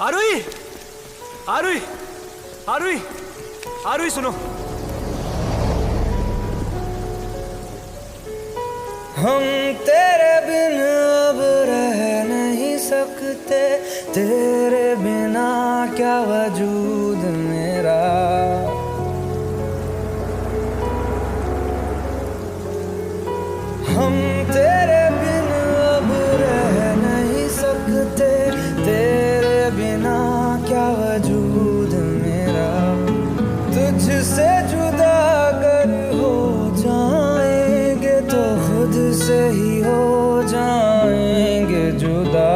आरुई, आरुई, आरुई, आरुई सुनो। हम तेरे बिन अब रह नहीं सकते, तेरे बिना क्या वजूद मेरा। हम तेरे बिन अब रह नहीं सकते, तेरे बिना क्या वजूद मेरा। तुझसे जुदा अगर हो जाएंगे तो खुद से ही हो जाएंगे जुदा,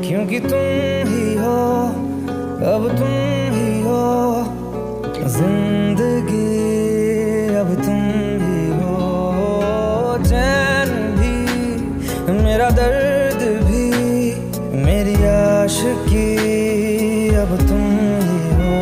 क्योंकि तुम ही हो, अब तुम ही हो जिंदगी, अब तुम ही हो। चैन भी, मेरा दर्द भी, मेरी आशिकी, अब तुम ही हो।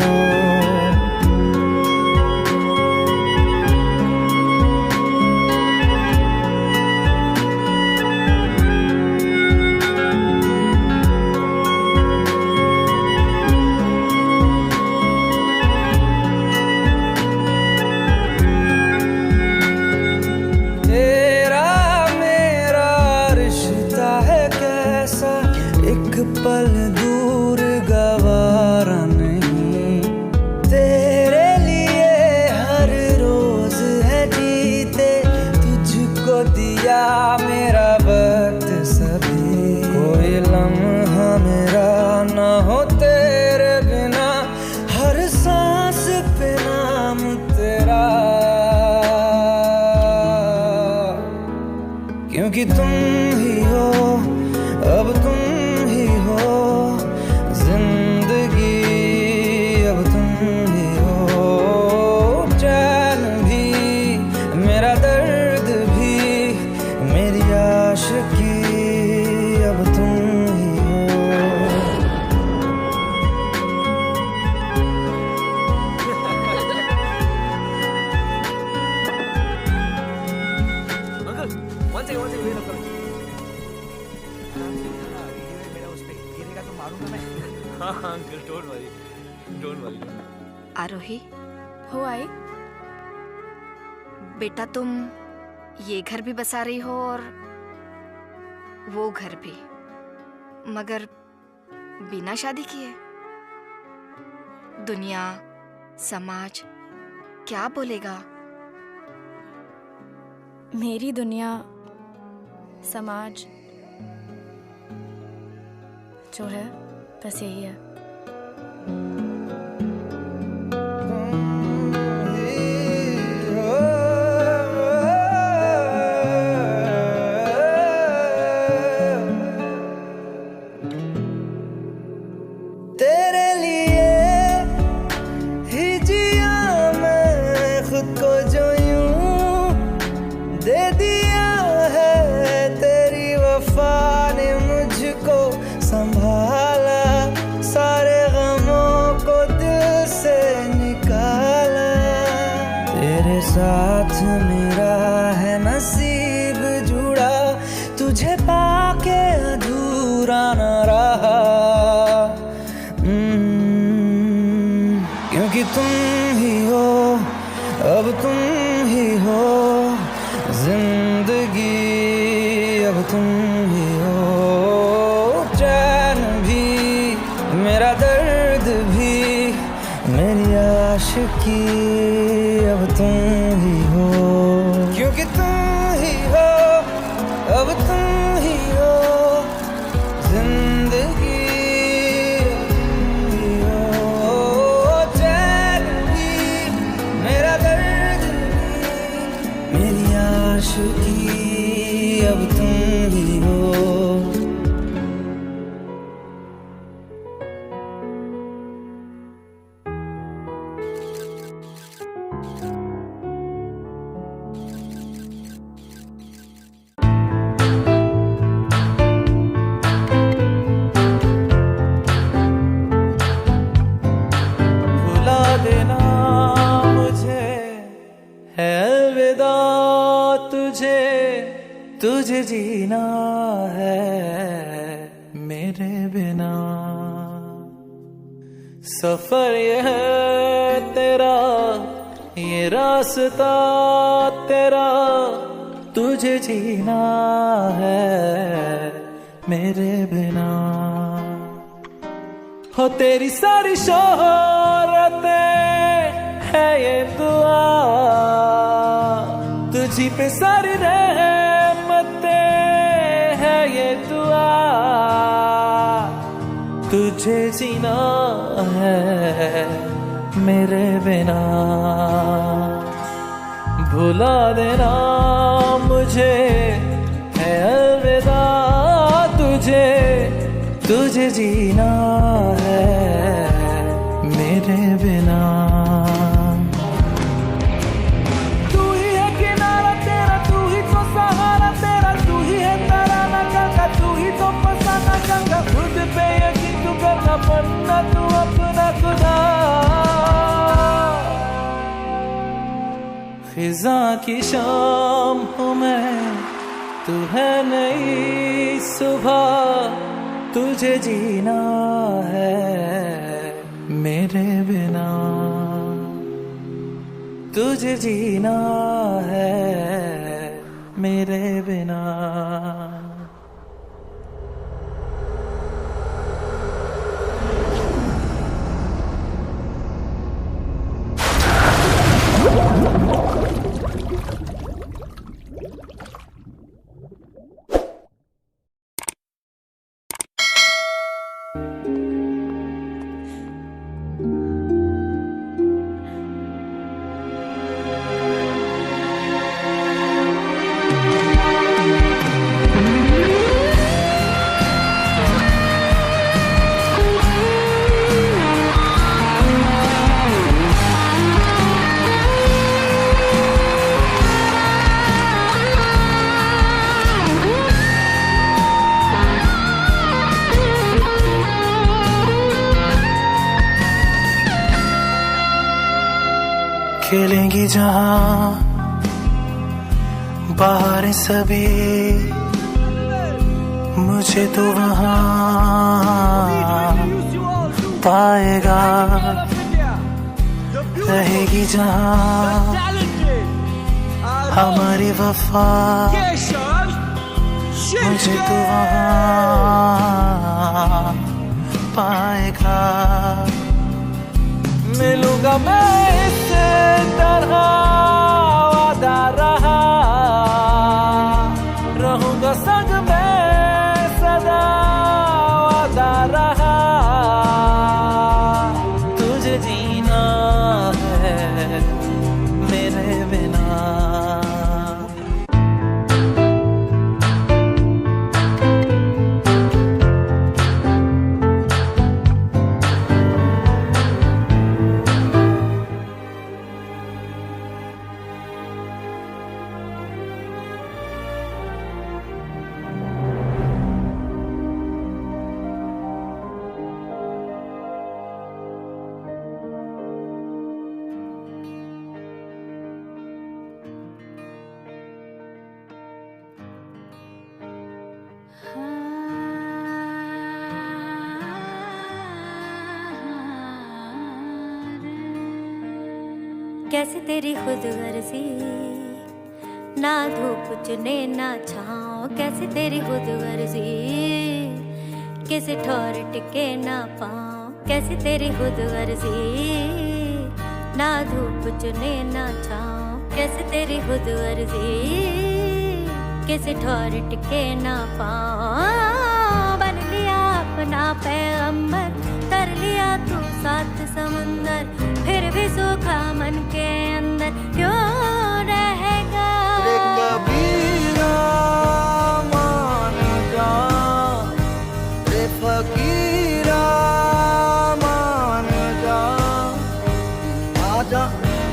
एक पल दूर गवारा नहीं, तेरे लिए हर रोज है जीते, तुझको दिया मेरा वक्त सभी। कोई लम्हा मेरा ना हो तेरे बिना, हर सांस पे नाम तेरा, क्योंकि तुम ही हो, अब तुम ही हो जिंदगी, अब तुम ही हो। चैन भी, मेरा दर्द भी, मेरी आशिकी, अब तुम ही हो। Uncle, one second, wait up। हाँ uncle, don't worry, don't worry. Aarohi, हो आई? बेटा तुम ये घर भी बसा रही हो और वो घर भी, मगर बिना शादी किए। दुनिया, समाज क्या बोलेगा? मेरी दुनिया, समाज जो है बस यही है। तेरे लिए ही जिया मैं खुद को, जो यूं दे दिया है तेरी वफा ने मुझको संभाला, सारे गमों को दिल से निकाला। तेरे साथ मेरा है नसीब जुड़ा, तुझे पाके अधूरा न रहा, क्योंकि तुम ही हो, अब तुम ही हो जिंदगी, अब तुम ही हो। चैन भी, मेरा दर्द भी, मेरी आशिकी, अब तुम ही हो, क्योंकि तुम ही हो, अब तुम ही हो जिंदगी, अब तुम ही हो। भुला देना मुझे है अलविदा, तुझे तुझे जीना है। मेरे बिना। सफर ये है तेरा, ये रास्ता तेरा, तुझे जीना है मेरे बिना। हो तेरी सारी शोहरतें है ये दुआ, तुझी पे सारी रहमतें है ये दुआ, तुझे जीना है मेरे बिना। भुला देना मुझे है अलविदा, तुझे जीना है मेरे बिना। तू ही है किनारा तेरा, तू ही तो सहारा तेरा, तू ही है तराना गंगा, तू ही तो फसाना गंगा। खुद पे यकीन तू करना, बनना तू अपना खुदा। खिजा की शाम हूँ मैं, तू है नई सुबह, तुझे जीना है मेरे बिना। तुझे जीना है मेरे बिना। खेलेंगी जहां बाहर सभी, मुझे तो वहां पाएगा। रहेगी जहां हमारी वफा, मुझे तो वहां पाएगा। मिलूंगा मैं इससे तरह वादा रहा, रहूंगा संग में सदा वादा रहा। तुझे जीना है मेरे बिना। कैसे तेरी खुद गर्जी, ना धूप चुने ना छाँव। कैसे तेरी खुद गर्जी, किसी ठौर टिके ना पाँव। कैसे तेरी खुद गर्जी, ना धूप चुने ना छाँव। कैसे तेरी खुद गर्जी, किसी ठौर टिके ना पाँव। बन लिया अपना पैगंबर, तर लिया तू सात समंदर, फिर भी सूखा मन के अंदर क्यों रहेगा। रे कबीरा मान जा, रे फकीरा मान जा। आजा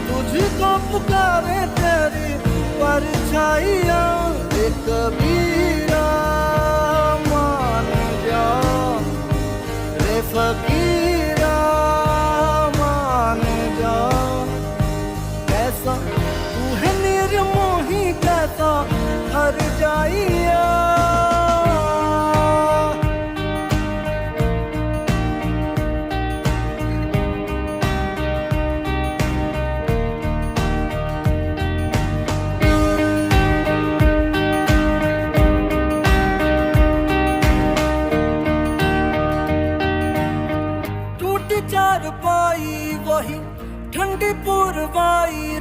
तुझको पुकारे तेरी परछाइयाँ। रे कबीरा मान जा, रे फकीरा मान जा। ऐसा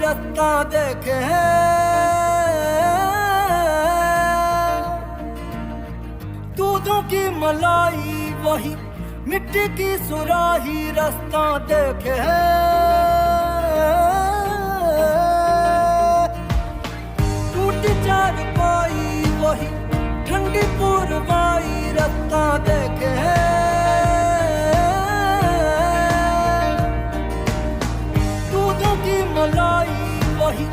रास्ता देखे दूधों की मलाई वही मिट्टी की सुराही रास्ता देखे टूटी चारपाई वही ठंडी पुरवाई रास्ता देखे दूधों की मलाई वही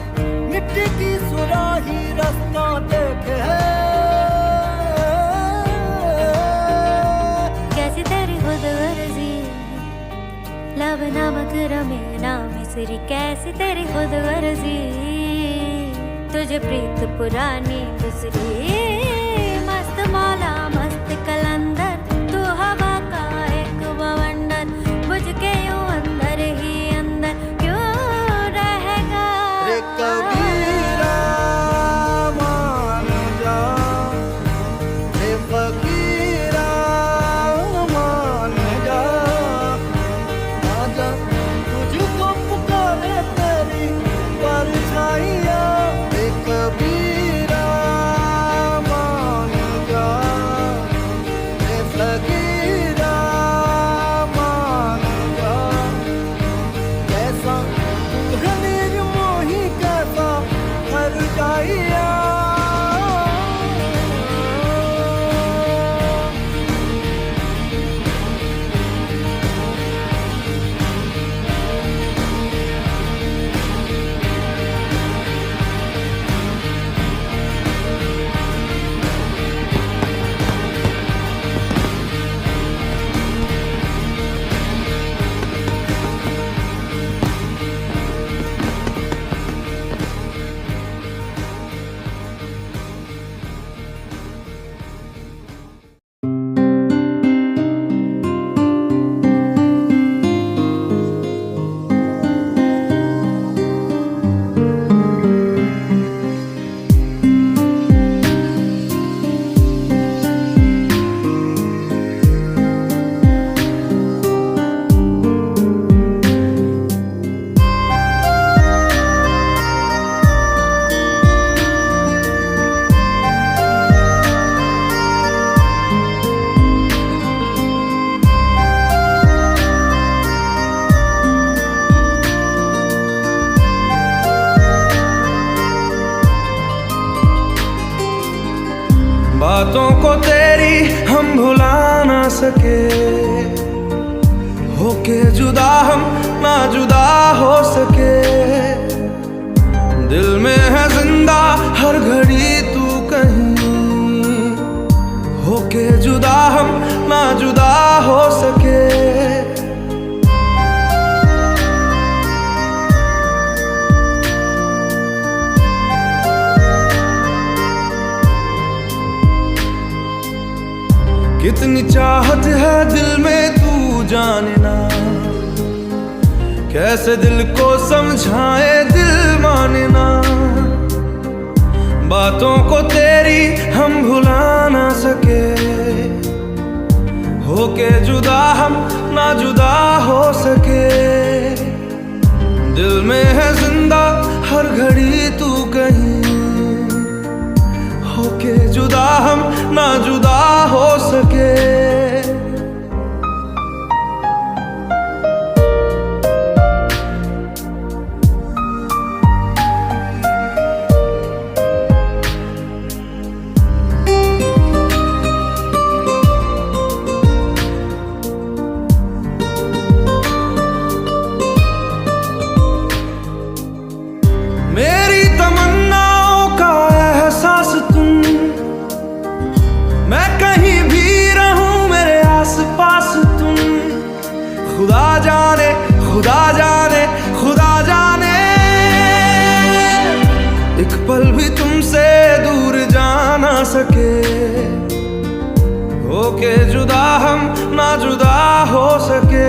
मिट्टी की सुराही रास्ता देखे कैसी तेरी खुद गर्जी लब नमक रमे ना मिसरी कैसी तेरी खुद गर्जी तुझे प्रीत पुरानी दूसरी मस्त मौला मस्त कलंदर तू हवा का एक बवंडर बुझ के यूं अंदर ही अंदर क्यों रहेगा रे कबीरा मान जा रे फकीरा मान जा आजा तुझको पुकारे तेरी परछाइयाँ रे कबीरा मान जा रे फकीरा मान जा कैसा तू है निर्मोही कैसा हर जाइया बातों को तेरी हम भुला ना सके होके जुदा हम ना जुदा हो सके दिल में है जिंदा हर घड़ी तू कहीं होके जुदा हम ना जुदा हो सके कितनी चाहत है दिल में तू जाने ना कैसे दिल को समझाए दिल माने ना बातों को तेरी हम भुला ना सके होके जुदा हम ना जुदा हो सके दिल में है जिंदा हर घड़ी तू कहीं होके जुदा हम ना जुदा हो सके मेरी तमन्नाओं का एहसास तुम मैं कहीं भी रहूं मेरे आसपास तुम खुदा जाने खुदा जाने खुदा जाने एक पल भी तुमसे दूर जा ना सके होके जुदा हम ना जुदा हो सके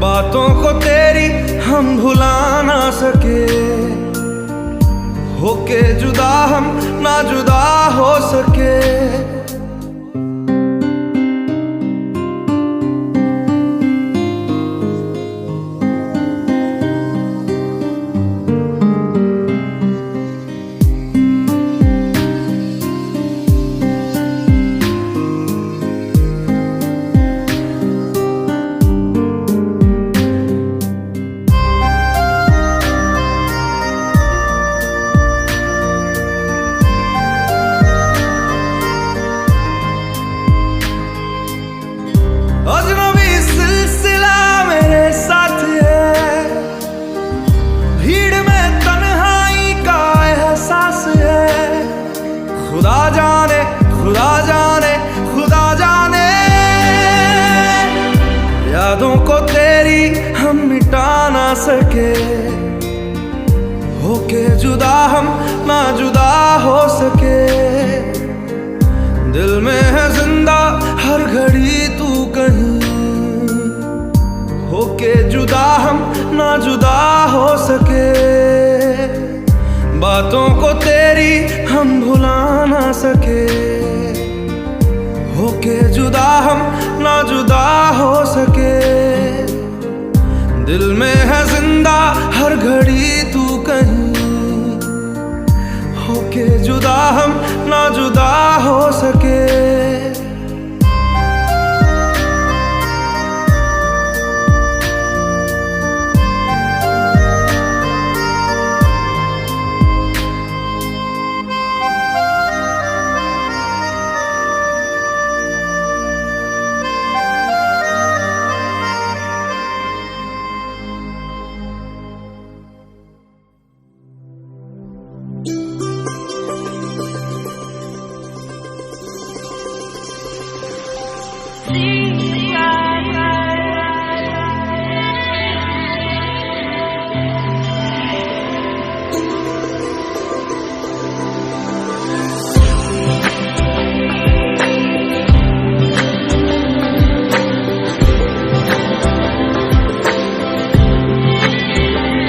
बातों को तेरी हम भुला ना सके होके जुदा हम ना जुदा हो सके खुदा जाने खुदा जाने खुदा जाने। यादों को तेरी हम मिटा ना सके, होके जुदा हम ना जुदा हो सके। दिल में है जिंदा हर घड़ी तू कहीं, होके जुदा हम ना जुदा हो सके। बातों को तेरी हम भुला ना सके, होके जुदा हम ना जुदा हो सके। दिल में है जिंदा हर घड़ी तू कहीं, होके जुदा हम ना जुदा हो सके।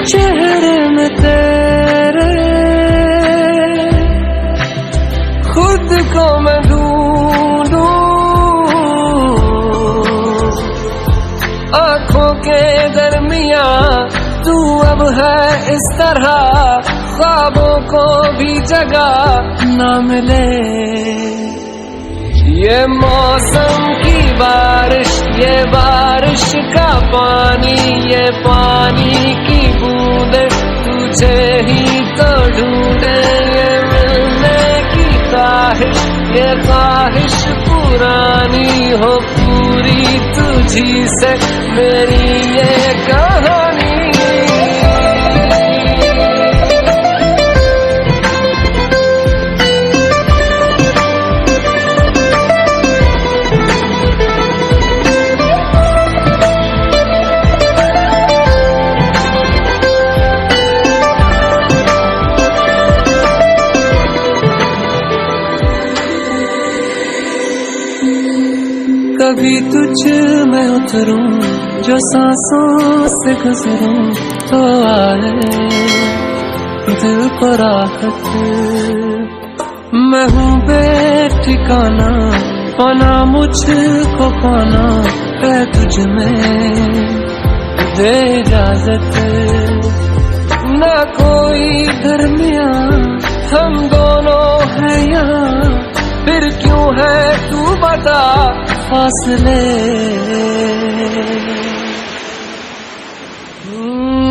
चेहरे में तेरे खुद को मैं ढूंढूं, आंखों के दरमिया तू अब है इस तरह, ख्वाबों को भी जगह ना मिले। ये मौसम की बारिश, ये बारिश का पानी, ये पानी की बूंदे तुझे ही तो ढूंढे। ये मिलने की ख्वाहिश, ये ख्वाहिश पुरानी हो पूरी तुझी से मेरी ये कहानी। कभी तुझ में उतरूं, जो सांसों से गुजरूं, तो आए दिल को राहत। मैं हूँ बेठिकाना, पाना मुझको पाना है तुझ में, दे इजाजत। ना कोई दरमिया हम दोनों हैं यहाँ, फिर क्यों है तू बता फासले।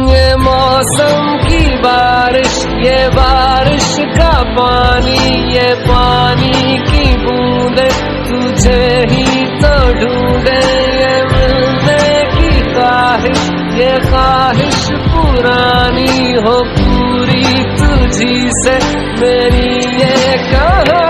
ये मौसम की बारिश, ये बारिश का पानी, ये पानी की बूंदे तुझे ही तो ढूंढे। ये मिलने की ख्वाहिश, ये ख्वाहिश पुरानी हो पूरी तुझी से मेरी ये कहानी।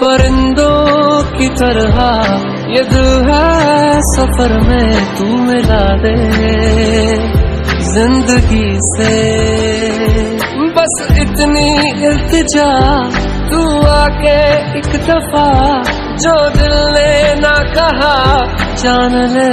परिंदों की तरह ये दिल है सफर में, तू मिला दे जिंदगी से। बस इतनी इल्तिजा तू आके एक दफा, जो दिल ने ना कहा जान ले।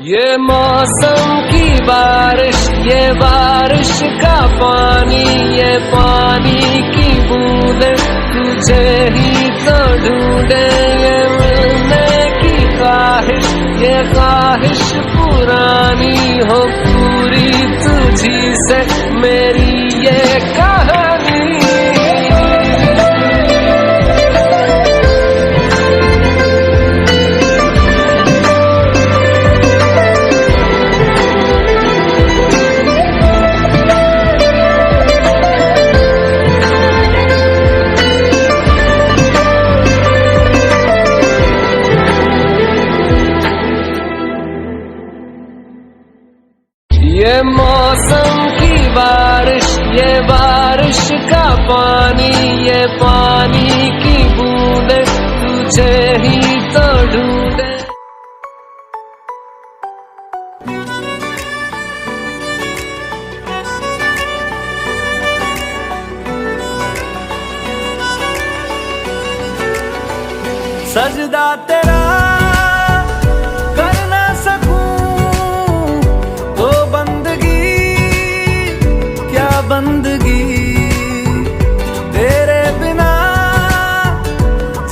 ये मौसम की बारिश, ये बारिश का पानी, ये पानी की बूंदे तुझे ही तो ढूंढे। ये मिलने की ख्वाहिश, ये ख्वाहिश पुरानी हो पूरी तुझी से मेरी ये कहानी। ये मौसम की बारिश, ये बारिश का पानी, ये पानी की बूंदे तुझे ही तो ढूंढे। सजदा तेरा कर ना सकूं तो बंदगी, क्या बंदगी तेरे बिना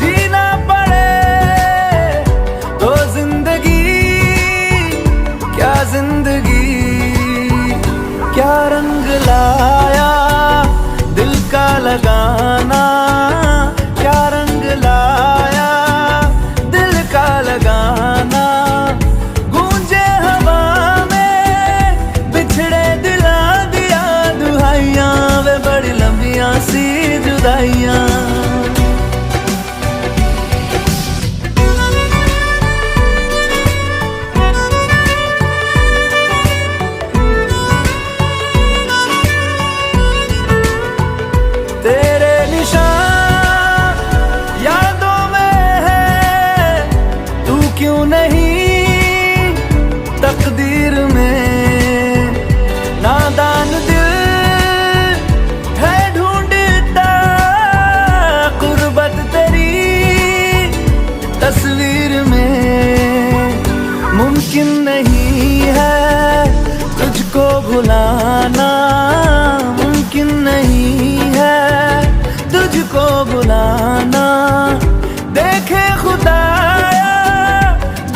जीना पड़े तो जिंदगी, क्या जिंदगी। क्या रंग लाया दिल का लगाना, क्या रंग लाया लगाना। गूंजे हवा में बिछड़े दिला दिया दुहाइयां, वे बड़ी लंबियां सी जुदाइयां। तेरे निशान यादों में है, तू क्यों नहीं तकदीर में। नादान दिल है ढूंढता कुर्बत तेरी तस्वीर में। मुमकिन नहीं है तुझको भुलाना, मुमकिन नहीं है तुझको भुलाना। देखे खुदाया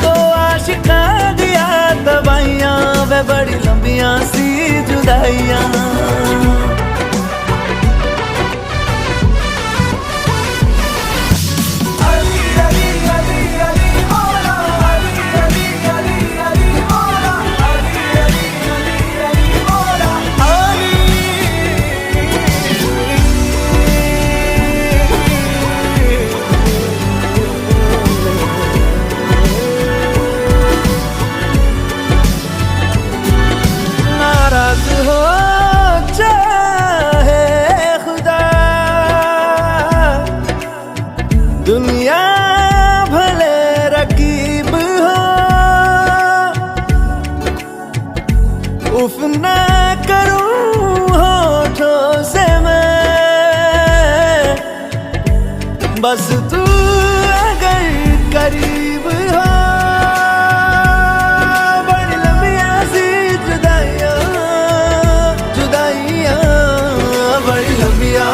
तो आशिका दिया दवाइयां, वे बड़ी लंबियां सी जुदाइयां। दुनिया भले रकीब हो, उफ ना करूं होठों से मैं, बस तू अगर करीब हो। बड़ी लंबियां सी जुदाइयां, जुदाइयां बड़ी लंबियां।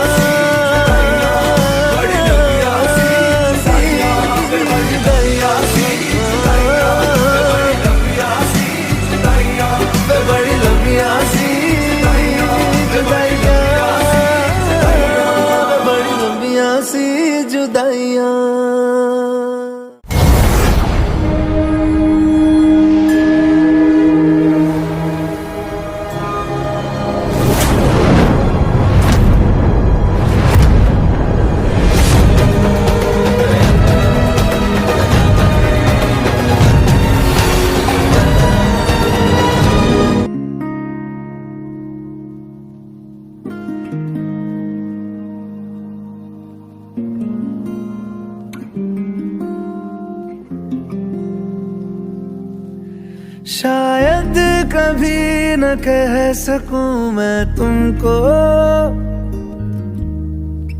शायद कभी न कह सकूं मैं तुमको,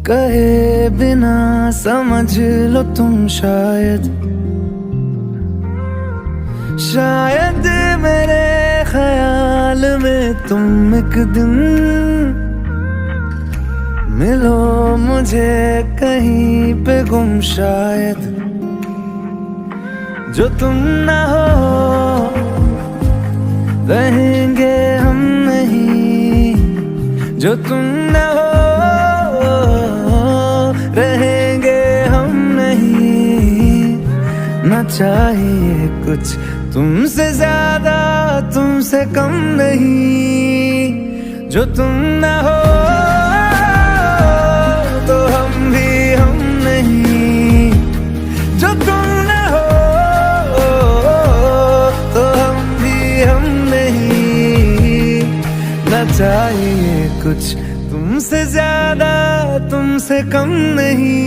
कहे बिना समझ लो तुम शायद। शायद मेरे ख्याल में तुम एक दिन मिलो मुझे कहीं पे गुम, शायद जो तुम ना हो रहेंगे हम नहीं, जो तुम ना हो रहेंगे हम नहीं। ना चाहिए कुछ तुमसे ज्यादा तुमसे कम नहीं, जो तुम ना हो तो हम भी हम नहीं, जो तुम ना हो तो हम भी हम नहीं। ना चाहिए कुछ तुमसे ज्यादा तुमसे कम नहीं।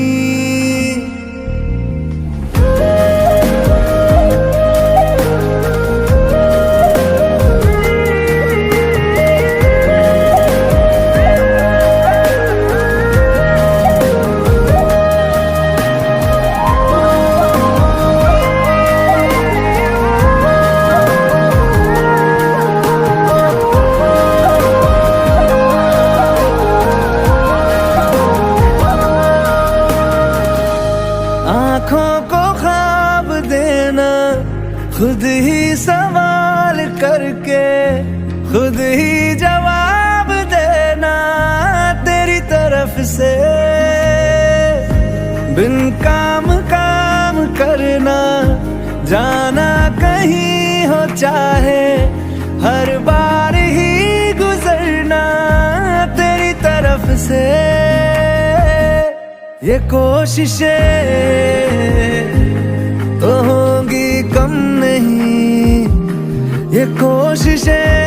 आँखों को ख्वाब देना, खुद ही सवाल करके खुद ही जवाब देना तेरी तरफ से। बिन काम काम करना, जाना कहीं हो चाहे हर बार ही गुजरना तेरी तरफ से। ये कोशिशें तो होंगी कम नहीं, ये कोशिशें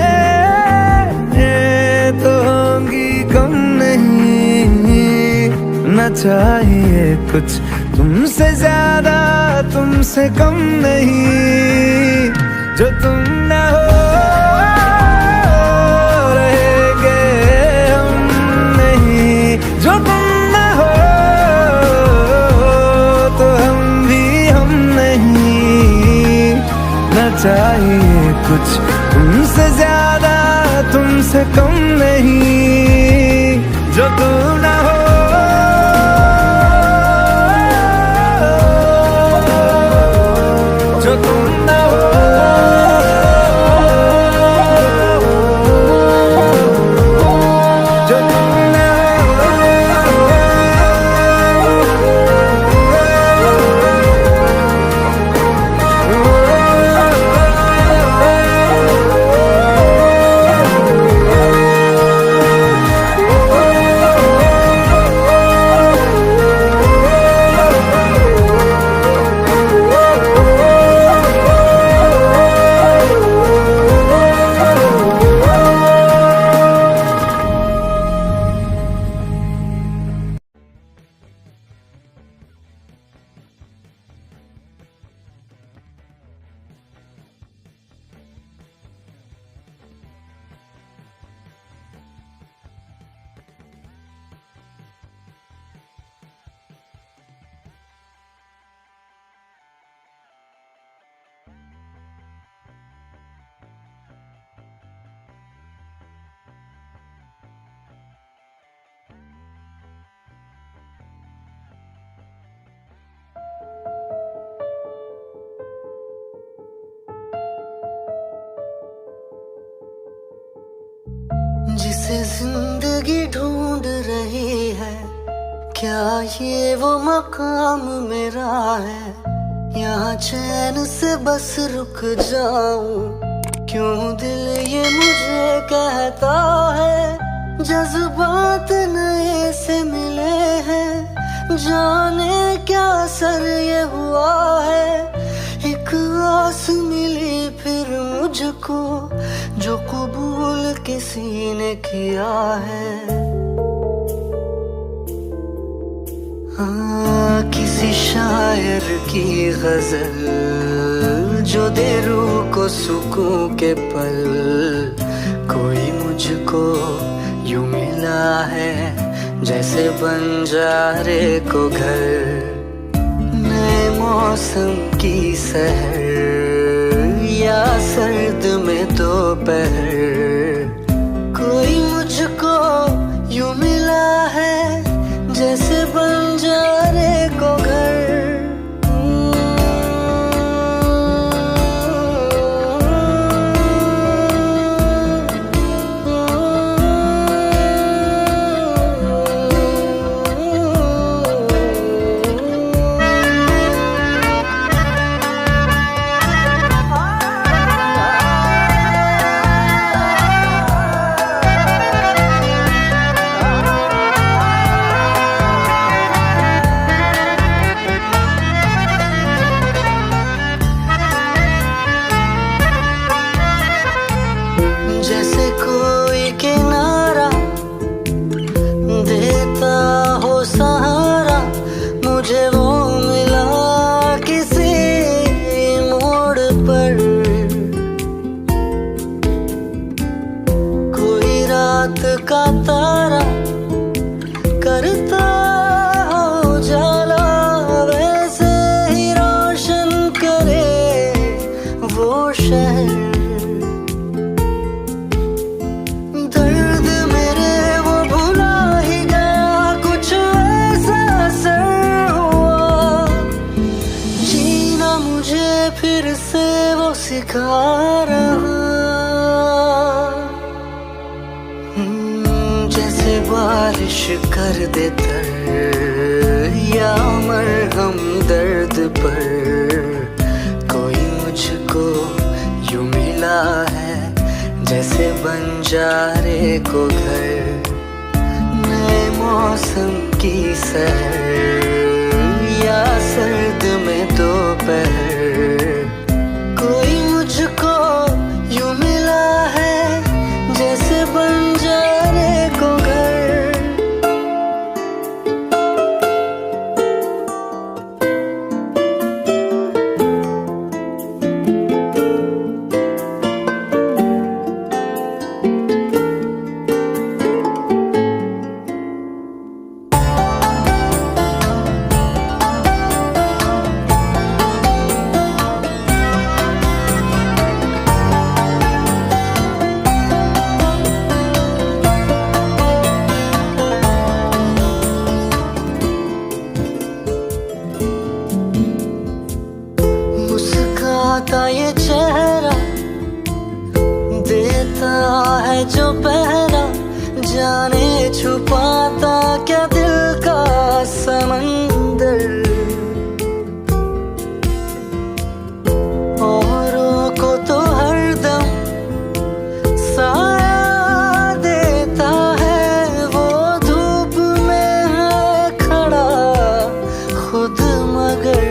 तो होंगी कम नहीं। ना चाहिए कुछ तुमसे ज्यादा तुमसे कम नहीं, जो तुम ना हो रहेंगे हम नहीं, जो तुम चाहिए कुछ तुमसे ज्यादा तुमसे कम नहीं, जो तुम ना हो जो तुम ना हो जो तुम ना जिसे जिंदगी ढूंढ रही है, क्या ये वो मकाम मेरा है? यहाँ चैन से बस रुक जाऊं, क्यों दिल ये मुझे कहता है। जज्बात नए से मिले हैं, जाने क्या असर ये हुआ है। एक आस मिली फिर मुझको, जो कबूल किसी ने किया है। हाँ, किसी शायर की गजल जो दे रूह को सुकून के पल। कोई मुझको यूं मिला है जैसे बंजारे को घर। नए मौसम की सहर या सर्द में दोपहर, कोई मुझको यूं मिला है जैसे बंजारे को घर। जैसे कोई किनारा देता हो सहारा, मुझे वो मिला किसी मोड़ पर। कोई रात का तारा करता हो उजाला, वैसे ही रोशन करे वो शहर। फिर से वो सिखा रहा, जैसे बारिश कर दे तर या मरहम दर्द पर। कोई मुझको यूं मिला है जैसे बंजारे को घर। नए मौसम की सहर या सर्द में दोपहर, कोई मुझको यूं मिला है जैसे बंजारे को घर। ये चेहरा देता है जो पहरा, जाने छुपाता क्या दिल का समंदर। औरों को तो हरदम साया देता है, वो धूप में है खड़ा खुद मगर।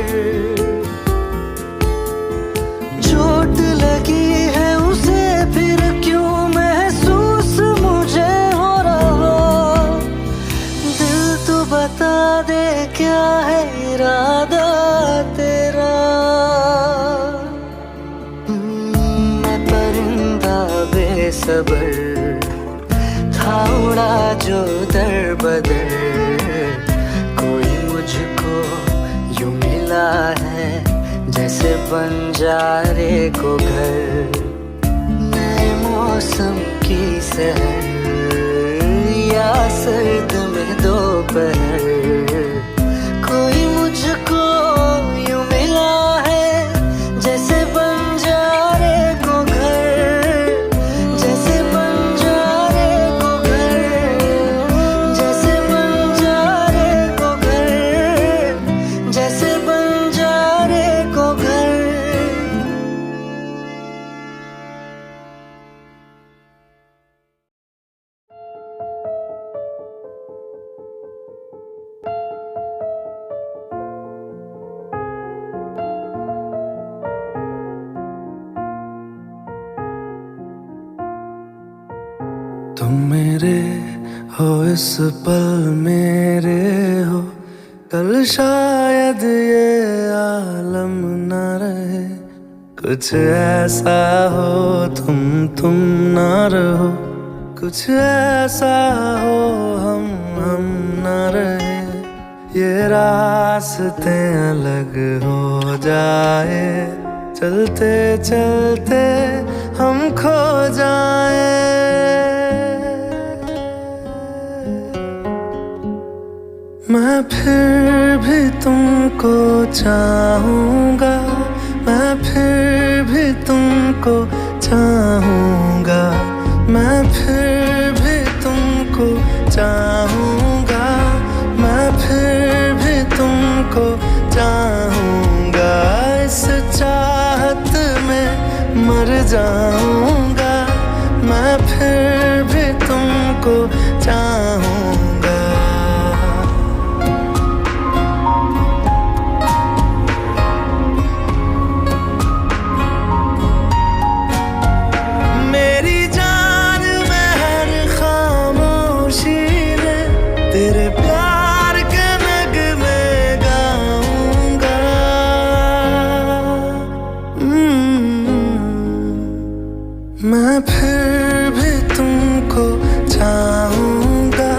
चोट लगी है उसे फिर क्यों महसूस मुझे हो रहा। दिल तो बता दे क्या है इरादा तेरा। मैं परिंदा बेसबर था उड़ा जो दर बदर। कोई मुझको यूं मिला है जैसे बंजारे को घर। नए मौसम की सहर या सर्द में दोपहर, कोई मुझको यूं मिला है जैसे बंजारे को घर। जैसे बंजारे को घर, जैसे बंजारे को घर, जैसे बंजारे को घर। तुम मेरे हो इस पल मेरे हो, कल शायद ये आलम न रहे। कुछ ऐसा हो तुम ना रहो, कुछ ऐसा हो हम ना रहे। ये रास्ते अलग हो जाए, चलते चलते हम खो जाए। मैं फिर भी तुमको चाहूँगा, मैं फिर भी तुमको चाहूँगा, मैं फिर भी तुमको चाहूँगा, मैं फिर भी तुमको चाहूँगा। इस चाहत में मर जाऊँगा, मैं फिर भी तुमको चाहूँगा। मेरी जान में हर खामोशी में तेरे प्यार के नगमे गाऊंगा। मैं फिर भी तुमको चाहूँगा,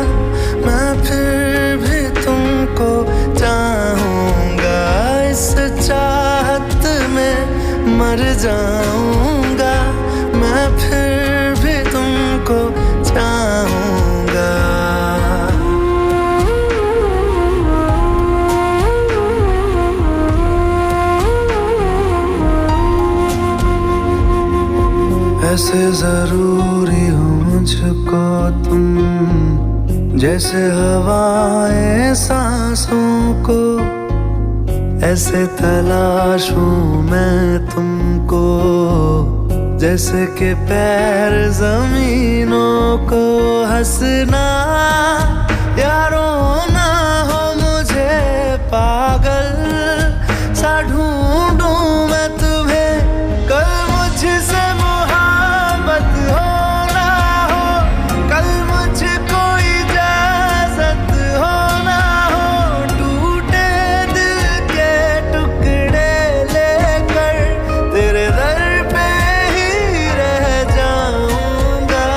मैं फिर भी तुमको चाहूँगा। इस चाहत में मर जाऊँगा, मैं फिर भी तुमको चाहूँगा। ऐसे जरूरी हो मुझको तुम, जैसे हवाएं सांसों को। ऐसे तलाशूं मैं तुमको, जैसे कि पैर जमीनों को। हंसना या रोना हो मुझे पागल सा ढूंढूं मैं तुम्हें। कल मुझसे मोहब्बत हो ना हो, कल मुझको इजाजत हो ना हो। टूटे दिल के टुकड़े लेकर तेरे दर पे ही रह जाऊंगा।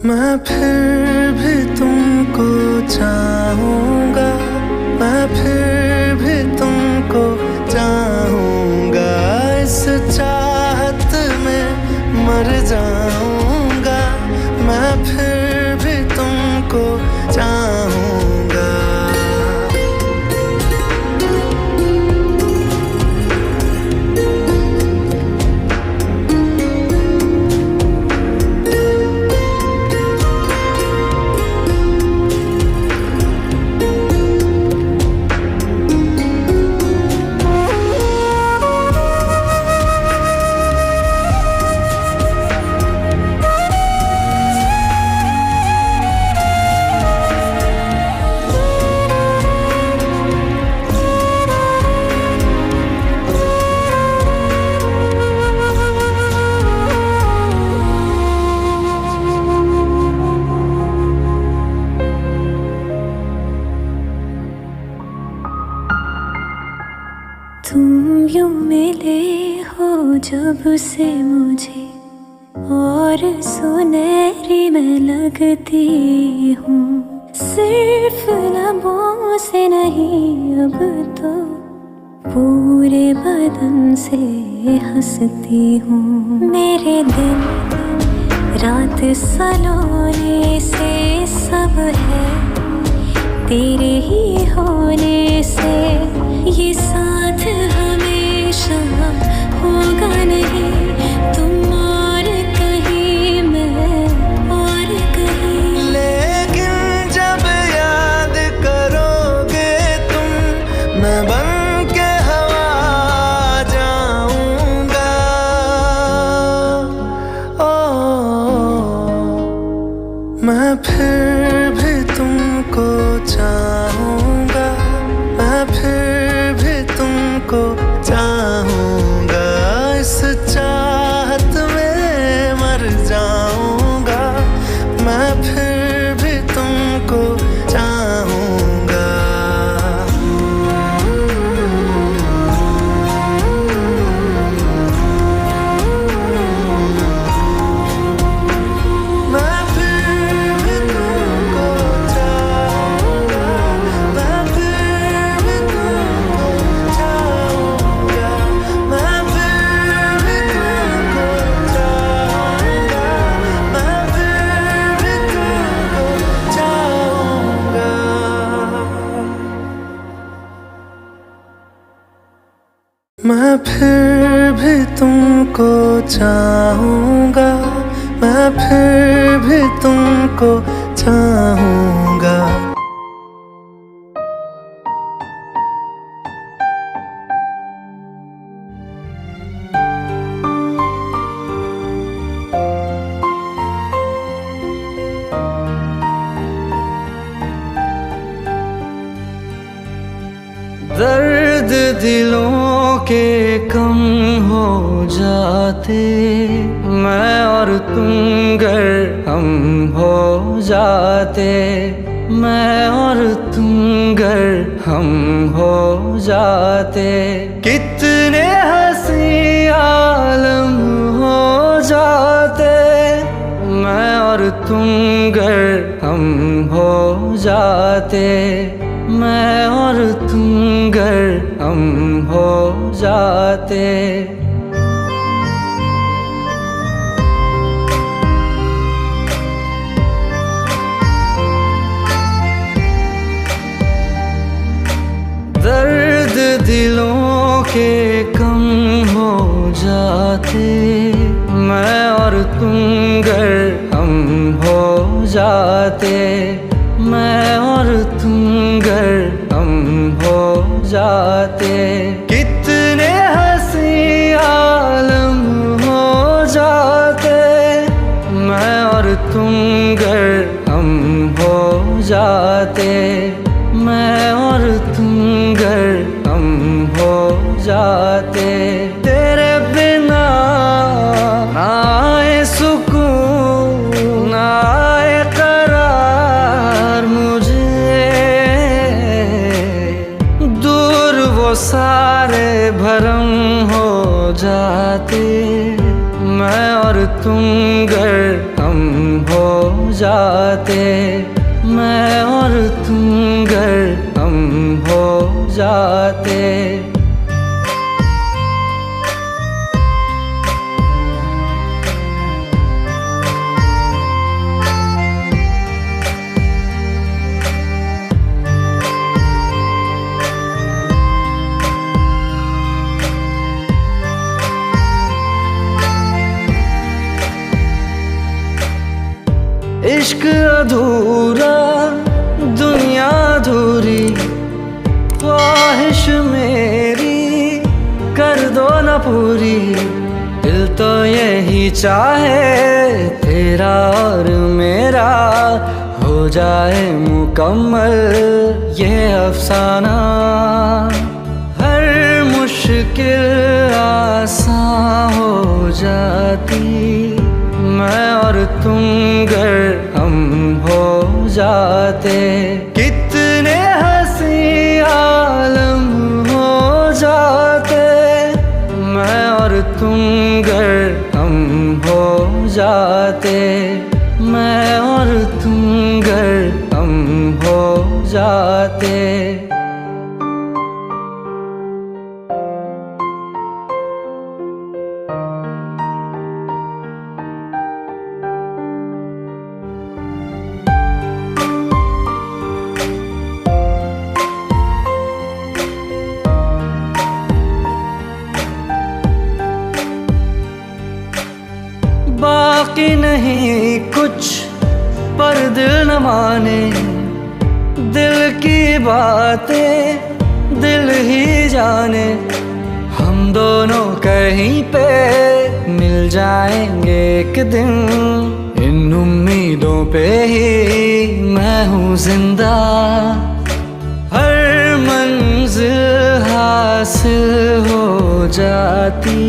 मैं फिर भी तुमको चाहूँगा, मैं फिर भी तुमको चाहूँगा। इस चाहत में मर जाऊँगा, मैं फिर भी तुमको चाहूँगा। तुम यूं मिले हो जब से मुझे, और सुनहरी मैं लगती हूँ। सिर्फ लबों से नहीं अब तो पूरे बदन से हंसती हूँ। मेरे दिन रात सलोने से सब है तेरे ही होने से। ये साथ हमेशा होगा नहीं, तुम और कहीं मैं और कहीं। लेकिन जब याद करोगे तुम, मैं बन के हवा जाऊंगा। मैं फिर भी तुमको चाहूँगा, मैं फिर भी तुमको चाहूँगा। मैं फिर भी तुमको चाहूँगा, मैं फिर भी तुमको चाहूँगा। दर्द दिलों के कम हो जाते, मैं और तुम गर हम हो जाते, मैं और तुम गर हम हो जाते। कितने हंसी आलम हो जाते, मैं और तुम गर हम हो जाते, मैं और तुम गर हम हो जाते। दर्द दिलों के कम हो जाते, मैं और तुम गर हम हो जाते, मैं और तुम गर हम हो जाते। कितने हंसी आलम हो जाते, मैं और तुम गर हम हो जाते, मैं और तुम गर हम हो जाते। तेरे बिना ना आए सुकून, ना आए करार मुझे, दूर वो सारे भरम हो जाते, मैं और तुम गर हम हो जाते, मैं और तुम गर हम हो जाते। इश्क अधूरा, दुनिया अधूरी, ख्वाहिश मेरी कर दो न पूरी। दिल तो यही चाहे तेरा और मेरा हो जाए मुकम्मल ये अफसाना। हर मुश्किल आसान हो जाती, मैं और तुम गर हम हो जाते। कितने हंसी आलम हो जाते, मैं और तुम गर हम हो जाते, मैं और तुम गर हम हो जाते। बाकी नहीं कुछ पर दिल न माने, दिल की बातें दिल ही जाने। हम दोनों कहीं पे मिल जाएंगे एक दिन, इन उम्मीदों पे ही मैं हूँ जिंदा। हर मंजिल हासिल हो जाती,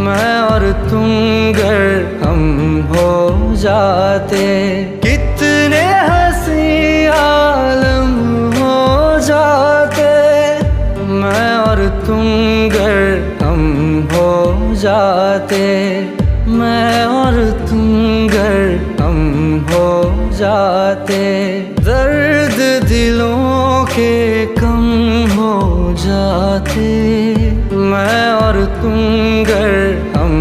मैं और तुम गर हम हो जाते। कितने हंसी आलम हो जाते, मैं और तुम गर हम हो जाते, मैं और तुम गर हम हो जाते। दर्द दिलों के कम हो जाते, मैं और तुम गर हम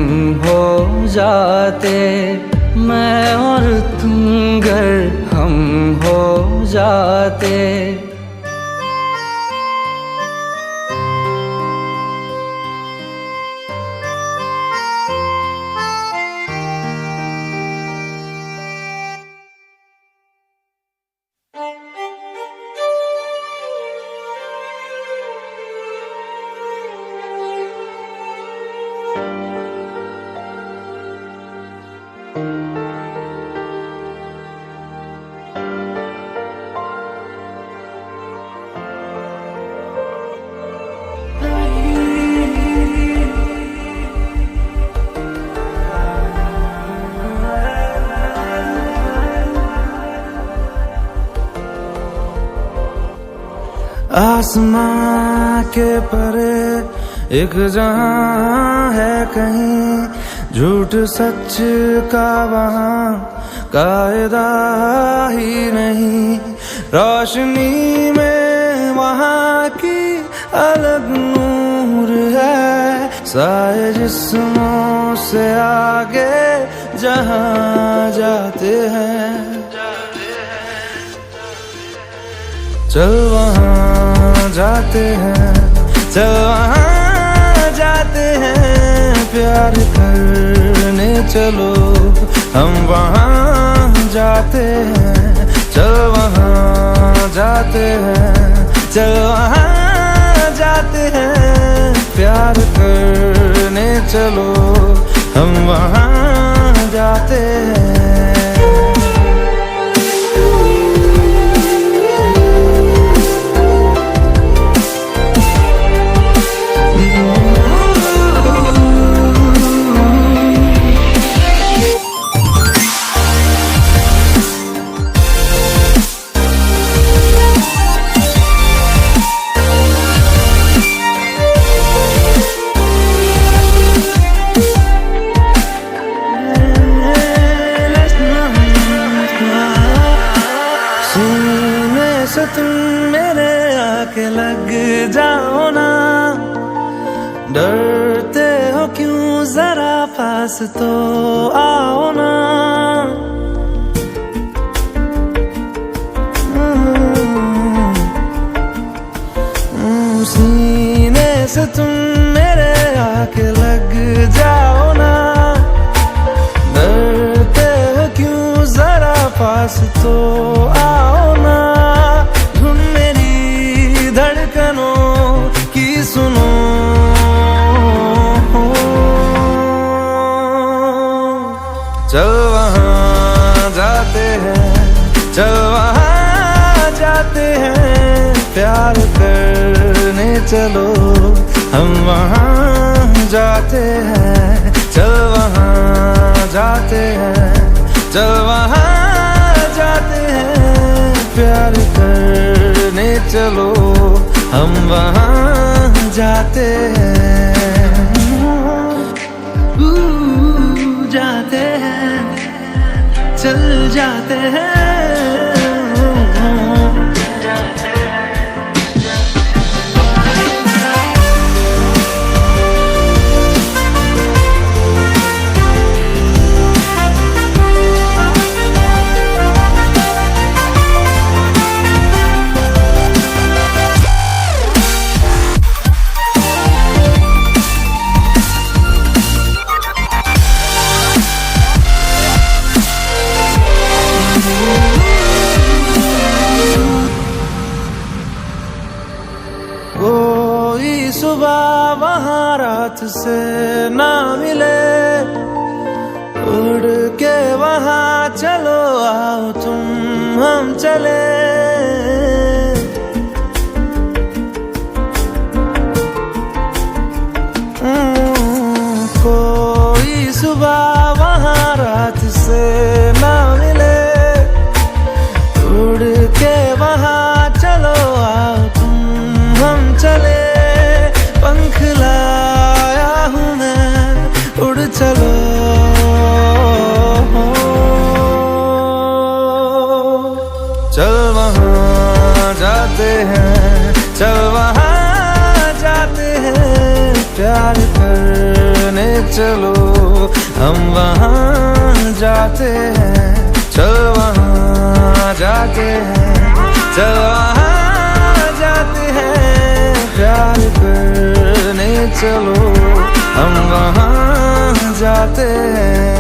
हो जाते, मैं और तुम गर हम हो जाते। आसमां के परे एक जहां है कहीं, झूठ सच का वहां कायदा ही नहीं। रोशनी में वहां की अलग नूर है, साए जिस्मों से आगे जहां जाते हैं। चल वहां जाते हैं, चल वहां जाते हैं, प्यार करने चलो हम वहां जाते हैं। चल वहां जाते हैं, चल वहां जाते हैं, प्यार करने चलो हम वहां जाते हैं। से तुम मेरे आके लग जाओ ना, डरते हो क्यों जरा पास तो आओ ना। सीने से तुम मेरे आके लग जाओ ना, डरते हो क्यों जरा पास तो आओ ना। सुनो चल वहां जाते हैं, चल वहां जाते हैं, प्यार करने चलो हम वहां जाते हैं। चल वहां जाते हैं, चल वहां जाते हैं, प्यार करने चलो हम वहां जाते हैं। जाते हैं, चल जाते हैं। कोई सुबह वहाँ रात से ना मिले, उड़ के वहाँ चलो आओ तुम हम चले। कोई सुबह वहाँ रात से ना मिले, उड़ के वहाँ चलो आओ तुम हम चले। पंख लाया हूँ मैं, उड़ चलो। चल वहां जाते हैं, चल वहां जाते हैं, प्यार करने चलो हम वहां जाते हैं। चल वहां जाते हैं, चल वहां जाते हैं, प्यार करने चलो हम वहां जाते हैं।